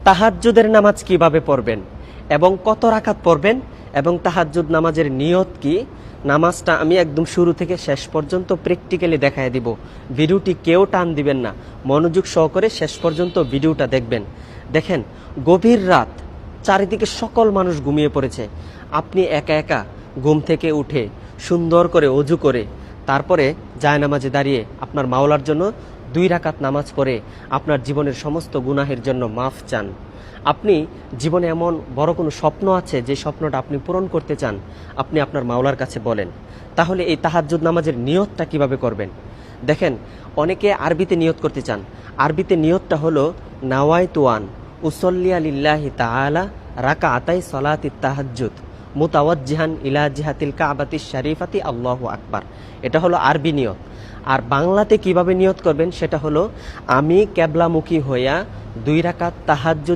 তাহাজ্জুদের নামাজ কিভাবে পড়বেন এবং কত রাকাত পড়বেন এবং তাহাজ্জুদ নামাজের নিয়ত কি, নামাজটা আমি একদম শুরু থেকে শেষ পর্যন্ত প্র্যাকটিক্যালি দেখায় দিব। ভিডিওটি কেউ টান দিবেন না, মনোযোগ সহকারে শেষ পর্যন্ত ভিডিওটা দেখবেন। দেখেন, গভীর রাত, চারিদিকে সকল মানুষ ঘুমিয়ে পড়েছে, আপনি একা একা ঘুম থেকে উঠে সুন্দর করে অজু করে তারপরে জায়নামাজে দাঁড়িয়ে আপনার মাওলার জন্য 2 রাকাত নামাজ পড়ে আপনার জীবনের সমস্ত গুনাহের জন্য মাফ চান। আপনি জীবনে এমন বড় কোনো স্বপ্ন আছে যে স্বপ্নটা আপনি পূরণ করতে চান, আপনি আপনার মাওলার কাছে বলেন। তাহলে এই তাহাজ্জুদ নামাজের নিয়তটা কিভাবে করবেন? দেখেন, অনেকে আরবিতে নিয়ত করতে চান। আরবিতে নিয়তটা হলো নাওয়াইতু আন উসল্লিয়া লিল্লাহি তাআলা রাকাআতাই সলাতিত তাহাজ্জুদ মুতাওয়াজ্জিহান ইলা জিহাতিল কাবাতিশ শরীফাতি আল্লাহু আকবার। এটা হলো আরবি নিয়ত। আর বাংলাতে কিভাবে নিয়ত করবেন সেটা হলো, আমি কেবলামুখী হইয়া 2 রাকাত তাহাজ্জুদ